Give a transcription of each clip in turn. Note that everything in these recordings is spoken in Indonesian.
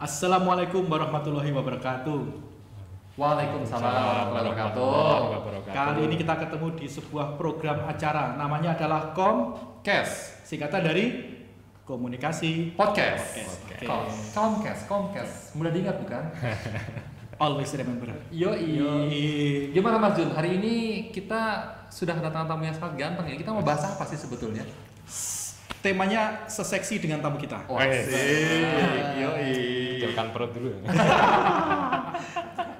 Assalamualaikum warahmatullahi wabarakatuh. Waalaikumsalam warahmatullahi wabarakatuh. Kali ini kita ketemu di sebuah program acara, namanya adalah Kes singkatan dari komunikasi Podcast. Oke. Comcast. Mudah diingat bukan? Always remember. Yoi. Gimana Mas Jun? Hari ini kita sudah kedatangan tamu yang sangat ganteng ya. Kita mau bahas apa sih sebetulnya? Temanya seseksi dengan tamu kita. Yoi. Jangan perut dulu ya.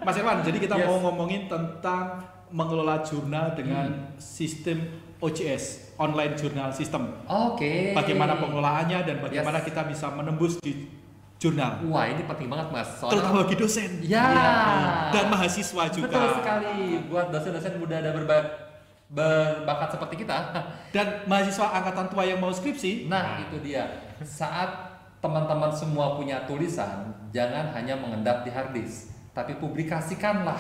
Mas Irwan, jadi kita Yes. mau ngomongin tentang mengelola jurnal dengan sistem OJS, online journal system. Oke. Bagaimana pengelolaannya dan bagaimana Yes. kita bisa menembus di jurnal. Wah, ini penting banget Mas. Terutama bagi dosen. Ya. Dan mahasiswa juga. Betul sekali. Buat dosen-dosen muda dan berbakat seperti kita. Dan mahasiswa angkatan tua yang mau skripsi. Nah, itu dia. Saat teman-teman semua punya tulisan, jangan hanya mengendap di hard disk, tapi publikasikanlah.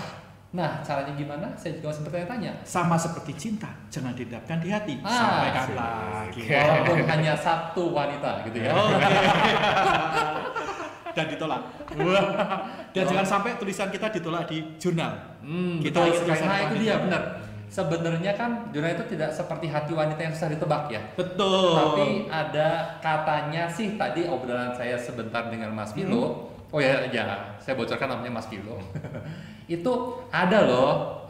Nah, caranya gimana? Saya juga sempat tanya. Sama seperti cinta, jangan didendamkan di hati. Ah, Sampaikan lagi. Walaupun hanya satu wanita gitu ya. Oke. Dan ditolak. Dan jangan sampai tulisan kita ditolak di jurnal. Kita ingin tulisan nah, itu wanita. dia benar. Sebenarnya kan jurnal itu tidak seperti hati wanita yang susah ditebak ya. Betul. Tapi ada katanya sih tadi obrolan saya sebentar dengan Mas Vilo. Oh ya, saya bocorkan namanya Mas Vilo. Itu ada loh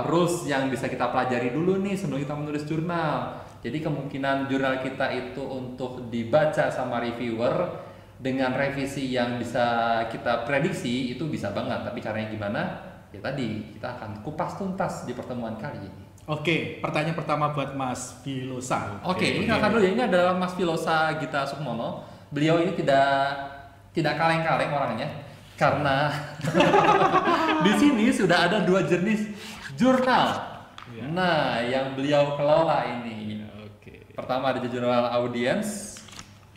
rules yang bisa kita pelajari dulu nih sebelum kita menulis jurnal. Jadi kemungkinan jurnal kita itu untuk dibaca sama reviewer dengan revisi yang bisa kita prediksi itu bisa banget. Tapi caranya gimana? Ya tadi kita akan kupas tuntas di pertemuan kali ini. Oke, pertanyaan pertama buat Mas Filosa. Oke, ini akan dulu ya. Ini adalah Mas Filosa Gita Sukmono. Beliau ini tidak kaleng-kaleng orangnya karena di sini sudah ada dua jenis jurnal. Ya. Nah, yang beliau kelola ini. Oke. Pertama ada jurnal audience,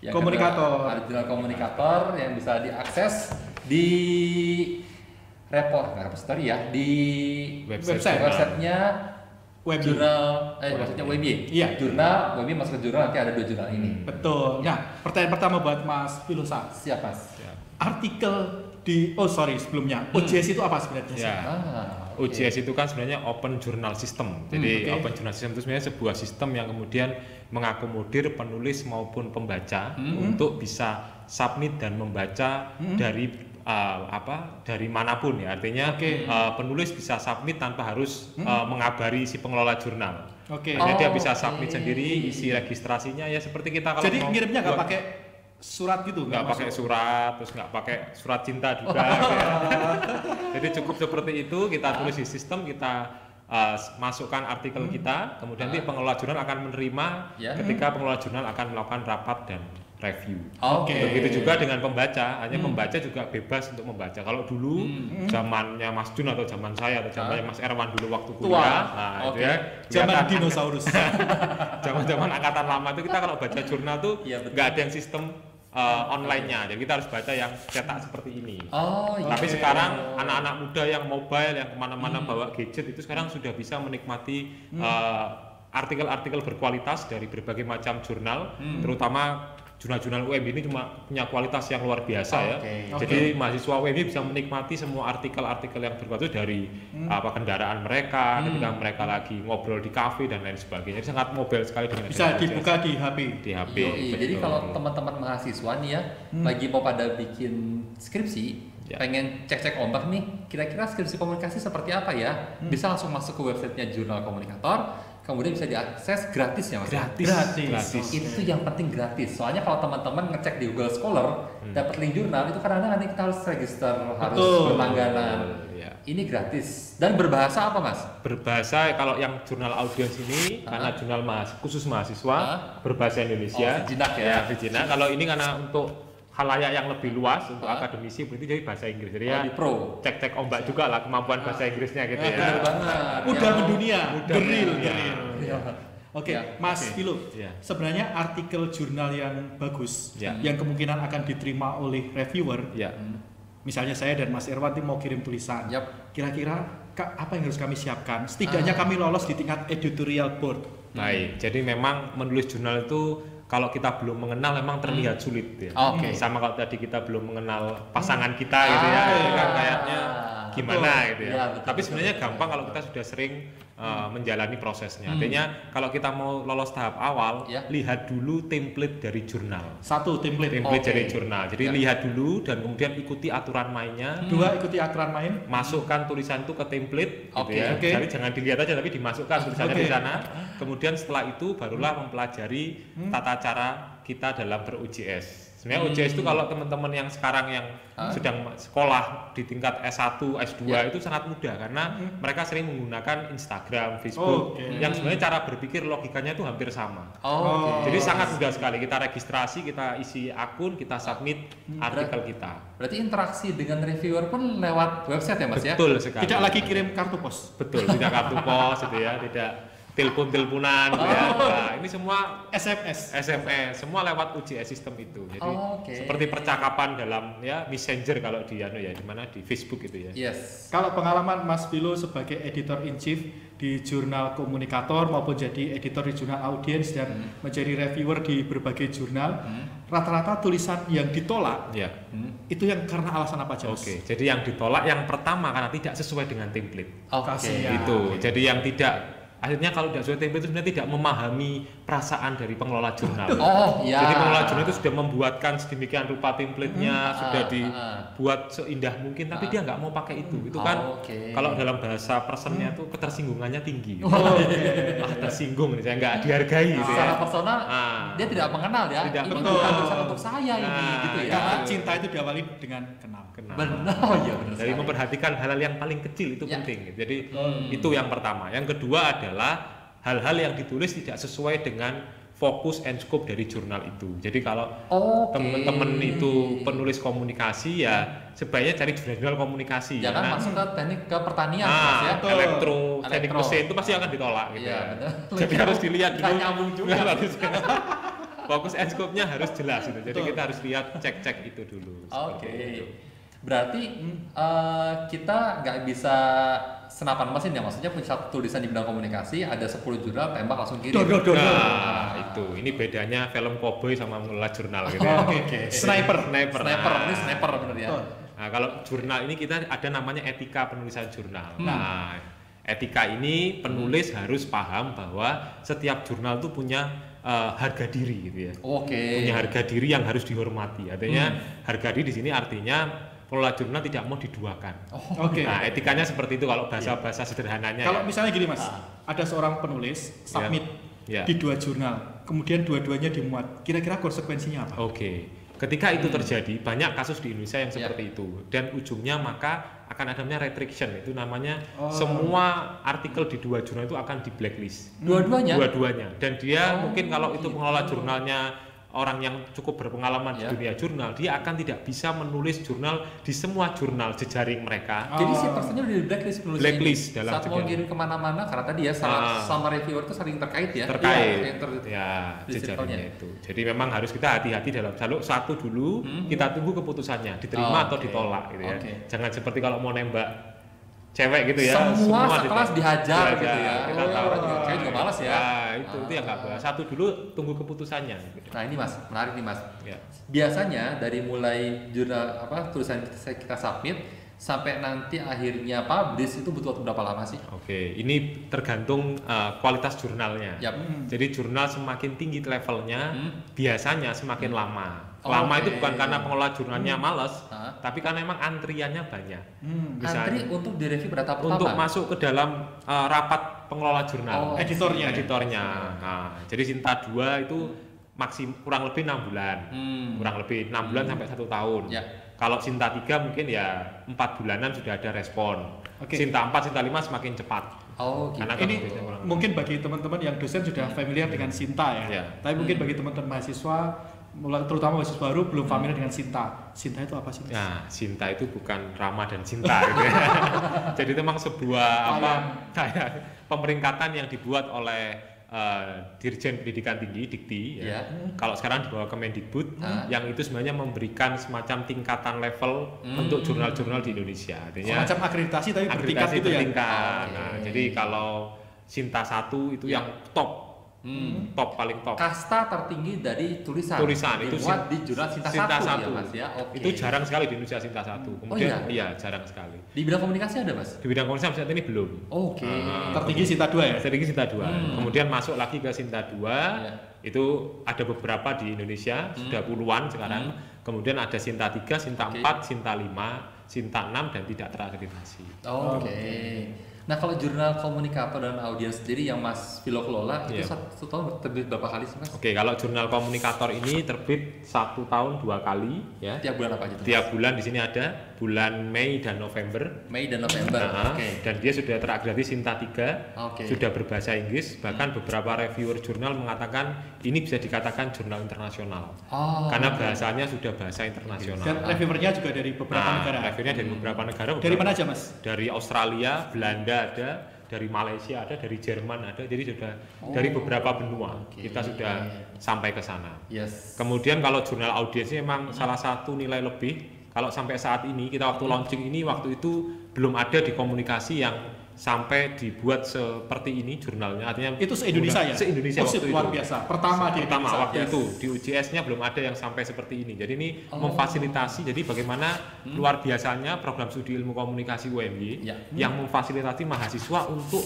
yang Komunikator. kedua ada jurnal komunikator yang bisa diakses di repository ya, di websitenya Web. jurnal maksudnya WebY. Iya. Jurnal WebY masuk ke jurnal nanti ada dua jurnal ini. Betul. Nah, pertanyaan pertama buat Mas Filosa. Siap Mas. Artikel di sebelumnya. OJS itu apa sebenarnya? Ya. Oke. OJS itu kan sebenarnya Open Journal System. Jadi oke. Open Journal System itu sebenarnya sebuah sistem yang kemudian mengakomodir penulis maupun pembaca untuk bisa submit dan membaca dari dari manapun ya. Artinya Oke. penulis bisa submit tanpa harus mengabari si pengelola jurnal. Oke. Artinya dia bisa Oke. submit sendiri, isi registrasinya ya seperti kita kalau Jadi mau ngirimnya nggak buat- pakai surat gitu? nggak pakai masuk? surat, terus nggak pakai surat cinta juga. Ya. Jadi cukup seperti itu, kita tulis di sistem, kita masukkan artikel kita, kemudian nanti pengelola jurnal akan menerima Ya. ketika pengelola jurnal akan melakukan rapat dan review. Oke. Begitu juga dengan pembaca, hanya pembaca juga bebas untuk membaca. Kalau dulu zamannya Mas Jun atau zaman saya atau zamannya Mas Erwan dulu waktu Tua. kuliah, nah itu Oke. ya. Zaman kelihatan dinosaurus. zaman-zaman angkatan lama itu kita kalau baca jurnal tuh Iya, betul. nggak ada yang sistem online-nya, jadi kita harus baca yang cetak seperti ini. Oh, iya. Tapi sekarang anak-anak muda yang mobile, yang kemana-mana bawa gadget itu sekarang sudah bisa menikmati artikel-artikel berkualitas dari berbagai macam jurnal, terutama jurnal-jurnal UM ini cuma punya kualitas yang luar biasa ya. Oke. Jadi mahasiswa UM bisa menikmati semua artikel-artikel yang berkualitas dari kendaraan mereka, ketika mereka lagi ngobrol di kafe dan lain sebagainya. Jadi sangat mobile sekali dengan Bisa adanya dibuka di HP. di HP. Yoi, jadi betul. kalau teman-teman mahasiswa nih ya lagi mau pada bikin skripsi, Ya. pengen cek-cek ombak nih, kira-kira skripsi komunikasi seperti apa ya? Bisa langsung masuk ke websitenya Jurnal Komunikator, kemudian bisa diakses gratis ya Mas? Gratis. Itu yang penting gratis. Soalnya kalau teman-teman ngecek di Google Scholar, dapat link jurnal itu kadang-kadang nanti kita harus register, harus Betul. berlangganan. Ya. Ini gratis dan berbahasa apa Mas? Berbahasa kalau yang jurnal audiens ini karena jurnal khusus mahasiswa berbahasa Indonesia. Oh, sejenak ya. Sejenak. Kalau ini karena untuk khalayak yang lebih luas untuk akademisi berarti jadi bahasa Inggris. Jadi ya di pro. cek-cek ombak juga lah kemampuan bahasa Inggrisnya gitu ya. Bener banget. Udah Ya. mendunia. Geril. Ya. Ya. Oke, Ya, Mas oke. Filo. Ya. Sebenarnya artikel jurnal yang bagus, Ya. yang kemungkinan akan diterima oleh reviewer, Ya. misalnya saya dan Mas Irwan mau kirim tulisan. Yap. Kira-kira apa yang harus kami siapkan? Setidaknya kami lolos di tingkat editorial board. Baik. Jadi memang menulis jurnal itu kalau kita belum mengenal memang terlihat sulit ya. Oke. Sama kalau tadi kita belum mengenal pasangan kita gitu ya, itu kan kayaknya gimana gitu ya. Iya, betul, Tapi betul, sebenarnya betul, gampang betul. kalau kita sudah sering menjalani prosesnya. Artinya kalau kita mau lolos tahap awal, Ya. lihat dulu template dari jurnal. Satu, template. Template Oke. dari jurnal. Jadi Ya. lihat dulu dan kemudian ikuti aturan mainnya. Dua, ikuti aturan main. Masukkan tulisan itu ke template gitu Oke. ya. Oke. Jadi jangan dilihat aja tapi dimasukkan tulisannya Oke. di sana. Kemudian setelah itu barulah mempelajari tata cara kita dalam ber-OJS. Sebenarnya OJS itu kalau teman-teman yang sekarang yang sedang sekolah di tingkat S1, S2 Ya. itu sangat mudah karena mereka sering menggunakan Instagram, Facebook yang sebenarnya cara berpikir logikanya itu hampir sama. Oke. Jadi sangat mudah sekali, kita registrasi, kita isi akun, kita submit artikel kita. Berarti interaksi dengan reviewer pun lewat website ya Mas ya? Betul sekali. Tidak lagi kirim kartu pos. Betul, tidak kartu pos gitu ya, tidak telepon-teleponan gitu ya. Nah, ini semua SMS. SMS, semua lewat UJS sistem itu. Jadi Oke. seperti percakapan dalam ya Messenger kalau di di mana di Facebook gitu ya. Yes. Kalau pengalaman Mas Philo sebagai editor in chief di jurnal komunikator maupun jadi editor di jurnal audiens dan menjadi reviewer di berbagai jurnal, rata-rata tulisan yang ditolak Ya. itu yang karena alasan apa aja? Mas? Oke, jadi yang ditolak yang pertama karena tidak sesuai dengan template. Oke. Kasihan. Itu. Jadi yang tidak akhirnya kalau tidak sesuai template itu sebenarnya tidak memahami perasaan dari pengelola jurnal. Oh, ya. Jadi pengelola jurnal itu sudah membuatkan sedemikian rupa template-nya, sudah dibuat seindah mungkin, tapi dia nggak mau pakai itu. Itu kan Oke. kalau dalam bahasa personnya itu ketersinggungannya tinggi. Oke. Tersinggung nih, saya nggak dihargai gitu ya. Secara personal Ah. dia tidak mengenal ya. Tidak Ini mengenal. bukan tulisan untuk saya ini Nah, gitu ya. Karena cinta itu diawali dengan kenal. Kenal. Benar. Oh iya benar. Jadi sekali. memperhatikan hal-hal yang paling kecil itu Ya. penting. Jadi itu yang pertama. Yang kedua adalah hal-hal yang ditulis tidak sesuai dengan fokus and scope dari jurnal itu. Jadi kalau Oke. teman-teman itu penulis komunikasi ya sebaiknya cari jurnal komunikasi. Jangan Karena- masuk ke teknik ke pertanian Mas ya. betul. elektro, teknik Elektro. mesin itu pasti akan ditolak gitu Iya, ya. benar. Jadi harus dilihat Nggak dulu. nyambung juga. Fokus and scope-nya harus jelas gitu. Jadi Betul. kita harus lihat cek-cek itu dulu. Oke. seperti itu. Berarti kita nggak bisa senapan mesin ya, maksudnya punya satu tulisan di bidang komunikasi ada 10 jurnal tembak langsung kirim. Dor. Nah, itu. Ini bedanya film cowboy sama mengelola jurnal gitu ya. Oke. Sniper. Sniper. Sniper, Nah. ini sniper bener ya. Betul. Nah, kalau jurnal ini kita ada namanya etika penulisan jurnal. Nah, etika ini penulis harus paham bahwa setiap jurnal itu punya harga diri gitu ya. Oke. Punya harga diri yang harus dihormati. Artinya harga diri di sini artinya pengelola jurnal tidak mau diduakan. Oke. Nah, etikanya seperti itu kalau bahasa-bahasa sederhananya. Kalau ya. misalnya gini Mas, ada seorang penulis submit Ya. di 2 jurnal, kemudian dua-duanya dimuat. Kira-kira konsekuensinya apa? Oke. Ketika itu terjadi, banyak kasus di Indonesia yang seperti Ya. itu. Dan ujungnya maka akan ada namanya retraction. Itu namanya Oh. semua artikel di 2 jurnal itu akan di blacklist. Dua-duanya. Dua-duanya. Dan dia Oh, mungkin kalau itu gitu. pengelola jurnalnya orang yang cukup berpengalaman Ya. di dunia jurnal, dia akan tidak bisa menulis jurnal di semua jurnal jejaring mereka. Jadi si personnya udah di blacklist penulisnya Blacklist ini. dalam Saat mau jejaring. ngirim kemana-mana karena tadi ya sama reviewer itu saling terkait ya. Terkait Iya, ya di circle-nya. jejaringnya itu. Jadi memang harus kita hati-hati dalam jalur satu dulu, kita tunggu keputusannya diterima atau Oke. ditolak gitu ya. Oke. Jangan seperti kalau mau nembak cewek gitu ya. Semua sekelas dihajar gitu ya. Kita Oh, tahu. orang juga cewek juga malas ya. Nah, itu yang nggak boleh. Satu dulu tunggu keputusannya. Gitu. Nah ini Mas, menarik nih Mas. Ya. Biasanya dari mulai jurnal tulisan kita submit sampai nanti akhirnya publish itu butuh waktu berapa lama sih? Oke, ini tergantung kualitas jurnalnya. Yap. Jadi jurnal semakin tinggi levelnya, biasanya semakin lama. Oh, Lama itu oke. bukan karena pengelola jurnalnya males, Hah? tapi karena memang antriannya banyak. Misalnya, Antri untuk direview berapa pertama? untuk masuk ke dalam rapat pengelola jurnal, Oh, Editornya. editornya. Nah, jadi Sinta 2 itu kurang lebih 6 bulan, kurang lebih 6 bulan sampai 1 tahun. Ya. Kalau Sinta 3 mungkin ya 4 bulanan sudah ada respon. Oke. Sinta 4, Sinta 5 semakin cepat. Oh gitu. Karena Ini biasanya kurang- mungkin bagi teman-teman yang dosen sudah familiar dengan Sinta ya. Ya. Tapi mungkin bagi teman-teman mahasiswa, terutama mahasiswa baru belum familiar dengan Sinta. Sinta itu apa sih? Mas? Ya, Sinta itu bukan Rama dan Sinta gitu ya. Jadi itu memang sebuah kayak pemeringkatan yang dibuat oleh Dirjen Pendidikan Tinggi Dikti ya. Kalau sekarang dibawa ke Mendikbud yang itu sebenarnya memberikan semacam tingkatan level untuk jurnal-jurnal di Indonesia. Artinya Semacam akreditasi tapi bertingkat akreditasi gitu ya. bertingkat. Oke. Nah, jadi kalau Sinta 1 itu yang top Top paling top. Kasta tertinggi dari tulisan. Tulisan itu dimuat di jurnal Sinta 1 ya Mas ya. Oke. Itu jarang sekali di Indonesia Sinta 1. Kemudian iya jarang sekali. Di bidang komunikasi ada Mas? Di bidang komunikasi saat ini belum. Oke. Tertinggi Sinta 2 ya? Tertinggi Sinta 2. Kemudian masuk lagi ke Sinta 2. Ya. Itu ada beberapa di Indonesia, sudah puluhan sekarang. Kemudian ada Sinta 3, Sinta 4, Sinta 5, Sinta 6 dan tidak terakreditasi. Oke. Nah kalau jurnal komunikator dan audiens sendiri yang Mas Philo kelola itu Iya. satu tahun terbit berapa kali sih Mas? Oke, kalau jurnal komunikator ini terbit 1 tahun 2 kali ya. Tiap bulan apa aja tuh? Tiap bulan di sini ada bulan Mei dan November. Mei dan November. Nah, Oke. Dan dia sudah terakreditasi Sinta 3, Oke. sudah berbahasa Inggris, bahkan beberapa reviewer jurnal mengatakan ini bisa dikatakan jurnal internasional. Oh. Karena bahasanya sudah bahasa internasional. Dan reviewernya juga dari beberapa negara. Reviewnya dari beberapa negara. Dari mana aja Mas? Dari Australia, Belanda ada, dari Malaysia ada, dari Jerman ada, jadi sudah dari beberapa benua kita sudah sampai ke sana. Yes. Kemudian kalau jurnal audiensnya memang salah satu nilai lebih. Kalau sampai saat ini kita waktu launching ini waktu itu belum ada di komunikasi yang sampai dibuat seperti ini jurnalnya. Artinya Itu se-Indonesia ya? Se-Indonesia waktu luar itu. biasa. Pertama di Pertama Indonesia. waktu Yes. itu di UJS-nya belum ada yang sampai seperti ini. Jadi ini memfasilitasi. Jadi bagaimana luar biasanya program studi ilmu komunikasi UMY Ya. yang memfasilitasi mahasiswa untuk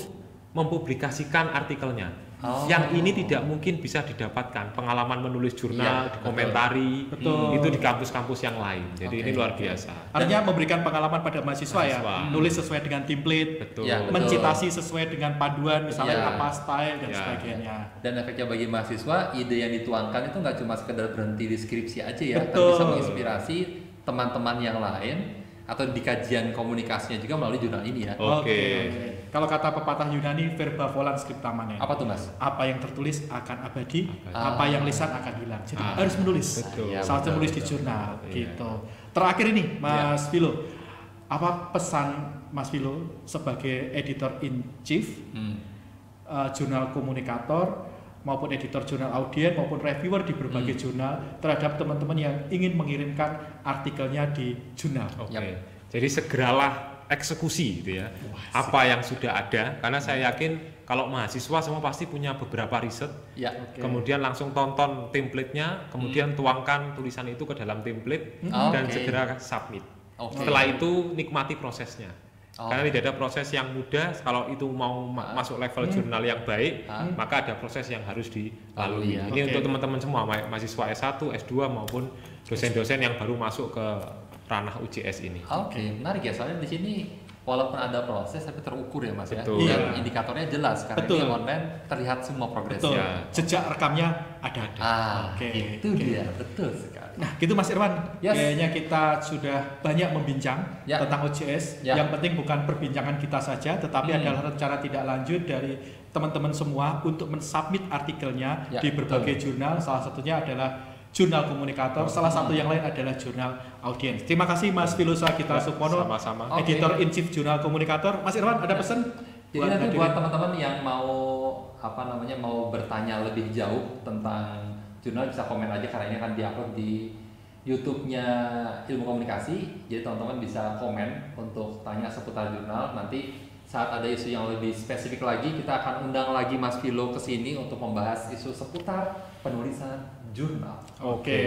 mempublikasikan artikelnya. Oh. Yang ini tidak mungkin bisa didapatkan pengalaman menulis jurnal, Ya, dikomentari, betul. itu di kampus-kampus yang lain. Jadi Oke. ini luar biasa. Artinya memberikan pengalaman pada mahasiswa ya, Mahasiswa. nulis sesuai dengan template, Betul. Ya, betul. mencitasi sesuai dengan panduan, misalnya Ya. apa style dan Ya. sebagainya. Dan efeknya bagi mahasiswa, ide yang dituangkan itu nggak cuma sekedar berhenti di skripsi aja ya, tapi Betul. bisa menginspirasi teman-teman yang lain atau di kajian komunikasinya juga melalui jurnal ini ya. Oke. Kalau kata pepatah Yunani, verba volant scripta manet. Apa tuh Mas? Apa yang tertulis akan abadi, Ah. apa yang lisan akan hilang. Jadi harus menulis. Betul. Salah satu betul, menulis di betul. jurnal Iya. gitu. Terakhir ini Mas Philo, apa pesan Mas Philo sebagai editor in chief jurnal komunikator maupun editor jurnal audien maupun reviewer di berbagai jurnal terhadap teman-teman yang ingin mengirimkan artikelnya di jurnal. Oke. Yap. Jadi segeralah eksekusi gitu ya. Apa yang sudah ada karena saya yakin kalau mahasiswa semua pasti punya beberapa riset. Ya. Oke. Kemudian langsung tonton template-nya, kemudian tuangkan tulisan itu ke dalam template dan Oke. segera submit. Oke. Setelah itu nikmati prosesnya. Oh. Karena tidak ada proses yang mudah. Kalau itu mau masuk level jurnal yang baik, maka ada proses yang harus dilalui. ya. Ini Oke. untuk teman-teman semua, mahasiswa S1, S2 maupun dosen-dosen yang baru masuk ke ranah UJS ini. Oke, menarik ya. Soalnya di sini walaupun ada proses tapi terukur ya Mas Betul. ya. Dan Iya. indikatornya jelas karena Betul. ini online terlihat semua Betul. progresnya. Jejak rekamnya ada. Oke. Itu oke. dia, betul sekali. Nah, gitu Mas Irwan. Yes. Kayaknya kita sudah banyak membincang Ya. tentang OJS. Ya. Yang penting bukan perbincangan kita saja, tetapi adalah rencana tidak lanjut dari teman-teman semua untuk mensubmit artikelnya Ya, di berbagai jurnal. Salah satunya adalah jurnal komunikator. Salah satu yang lain adalah jurnal audiens. Terima kasih Mas Filosa Gita Supono, Sama-sama. Oke. editor in chief jurnal komunikator. Mas Irwan, ada pesan? Jadi nanti hadirin? buat teman-teman yang mau mau bertanya lebih jauh tentang jurnal bisa komen aja karena ini akan diupload di YouTube-nya Ilmu Komunikasi. Jadi teman-teman bisa komen untuk tanya seputar jurnal. Nanti saat ada isu yang lebih spesifik lagi, kita akan undang lagi Mas Philo ke sini untuk membahas isu seputar penulisan jurnal. Oke,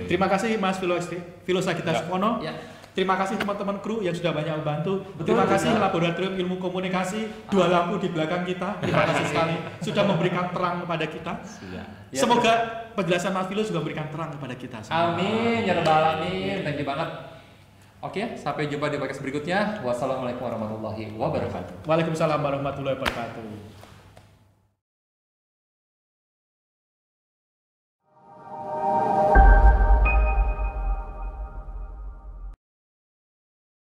terima kasih Mas Filosa Gita Ya. Supono. Ya. Terima kasih teman-teman kru yang sudah banyak membantu. Betul, Terima kasih betul. Laboratorium Ilmu Komunikasi, dua lampu di belakang kita. Terima kasih sekali sudah memberikan terang kepada kita. Iya. Ya, Semoga penjelasan Mas Filo juga memberikan terang kepada kita semua. Amin, ya rabbal alamin. Thank you banget. Oke, sampai jumpa di podcast berikutnya. Wassalamualaikum warahmatullahi wabarakatuh. Waalaikumsalam warahmatullahi wabarakatuh.